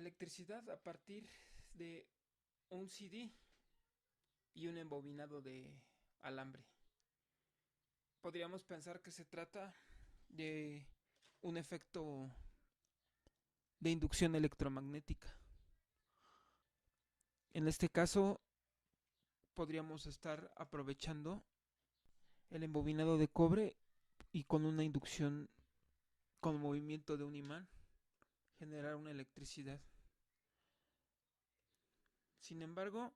electricidad a partir de un CD y un embobinado de alambre. Podríamos pensar que se trata de un efecto de inducción electromagnética. En este caso, podríamos estar aprovechando el embobinado de cobre y con una inducción con movimiento de un imán generar una electricidad. Sin embargo,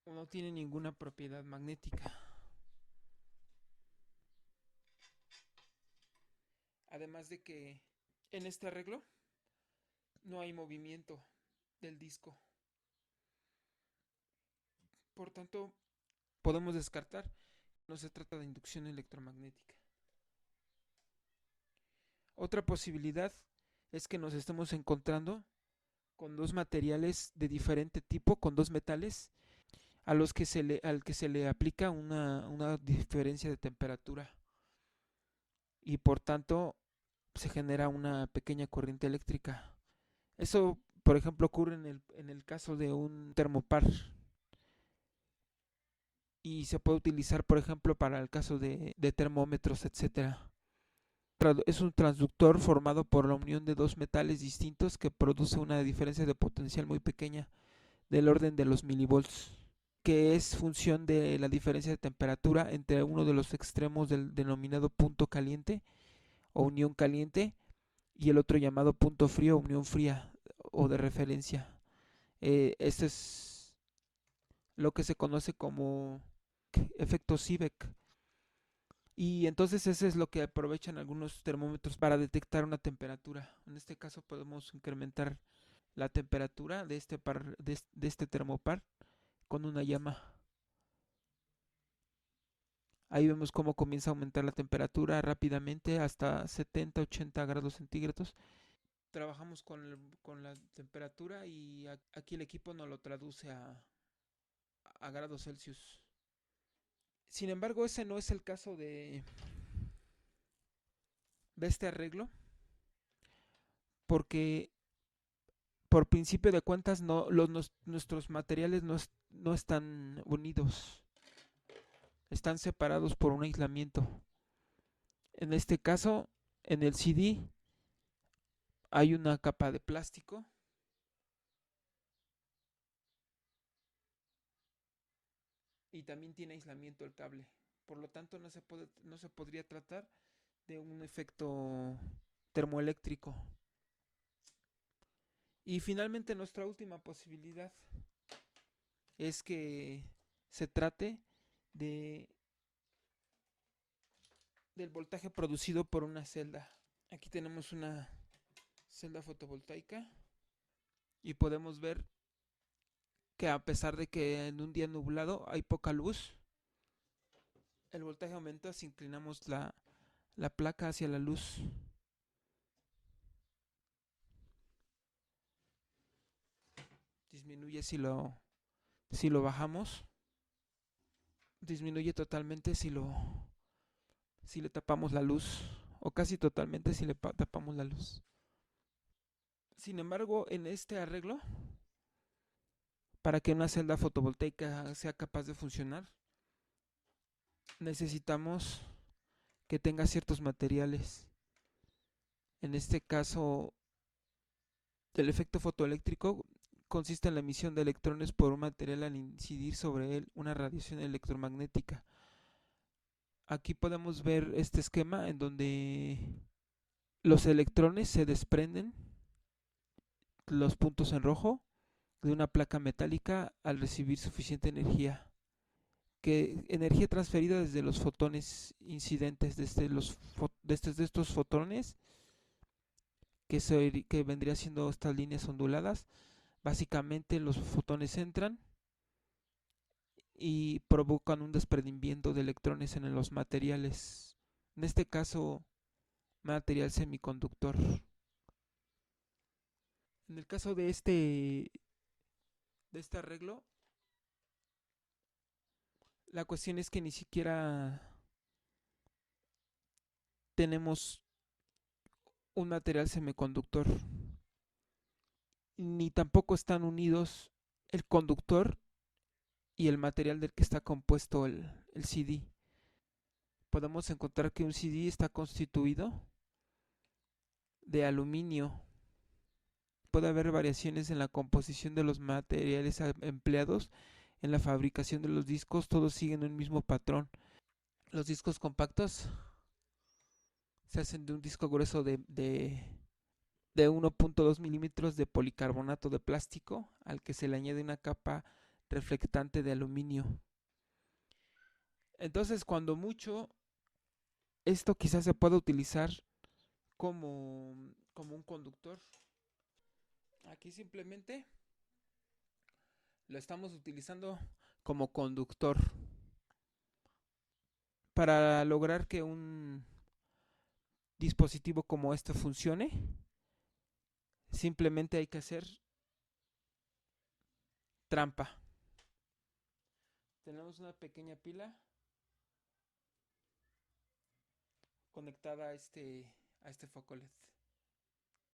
no tiene ninguna propiedad magnética. Además de que en este arreglo no hay movimiento del disco. Por tanto, podemos descartar que no se trata de inducción electromagnética. Otra posibilidad es que nos estemos encontrando con dos materiales de diferente tipo, con dos metales, al que se le aplica una diferencia de temperatura y por tanto se genera una pequeña corriente eléctrica. Eso, por ejemplo, ocurre en el caso de un termopar y se puede utilizar, por ejemplo, para el caso de termómetros, etcétera. Es un transductor formado por la unión de dos metales distintos que produce una diferencia de potencial muy pequeña, del orden de los milivolts, que es función de la diferencia de temperatura entre uno de los extremos del denominado punto caliente o unión caliente y el otro llamado punto frío o unión fría o de referencia. Este es lo que se conoce como efecto Seebeck. Y entonces ese es lo que aprovechan algunos termómetros para detectar una temperatura. En este caso podemos incrementar la temperatura de este termopar con una llama. Ahí vemos cómo comienza a aumentar la temperatura rápidamente hasta 70-80 grados centígrados. Trabajamos con la temperatura y aquí el equipo nos lo traduce a grados Celsius. Sin embargo, ese no es el caso de este arreglo, porque por principio de cuentas nuestros materiales no están unidos, están separados por un aislamiento. En este caso, en el CD hay una capa de plástico y también tiene aislamiento el cable. Por lo tanto, no se podría tratar de un efecto termoeléctrico. Y finalmente nuestra última posibilidad es que se trate de del voltaje producido por una celda. Aquí tenemos una celda fotovoltaica y podemos ver que a pesar de que en un día nublado hay poca luz, el voltaje aumenta si inclinamos la placa hacia la luz. Disminuye si lo bajamos. Disminuye totalmente si le tapamos la luz. O casi totalmente si le tapamos la luz. Sin embargo, en este arreglo, para que una celda fotovoltaica sea capaz de funcionar, necesitamos que tenga ciertos materiales. En este caso, el efecto fotoeléctrico consiste en la emisión de electrones por un material al incidir sobre él una radiación electromagnética. Aquí podemos ver este esquema en donde los electrones se desprenden, los puntos en rojo, de una placa metálica al recibir suficiente energía. Energía transferida desde los fotones incidentes, desde estos fotones que vendría siendo estas líneas onduladas. Básicamente los fotones entran y provocan un desprendimiento de electrones en los materiales. En este caso, material semiconductor. En el caso de este arreglo, la cuestión es que ni siquiera tenemos un material semiconductor. ni tampoco están unidos el conductor y el material del que está compuesto el CD. Podemos encontrar que un CD está constituido de aluminio. Puede haber variaciones en la composición de los materiales empleados en la fabricación de los discos, todos siguen un mismo patrón. Los discos compactos se hacen de un disco grueso de 1.2 milímetros de policarbonato de plástico al que se le añade una capa reflectante de aluminio. Entonces, cuando mucho, esto quizás se pueda utilizar como un conductor. Aquí simplemente lo estamos utilizando como conductor. Para lograr que un dispositivo como este funcione, simplemente hay que hacer trampa. Tenemos una pequeña pila conectada a este foco LED.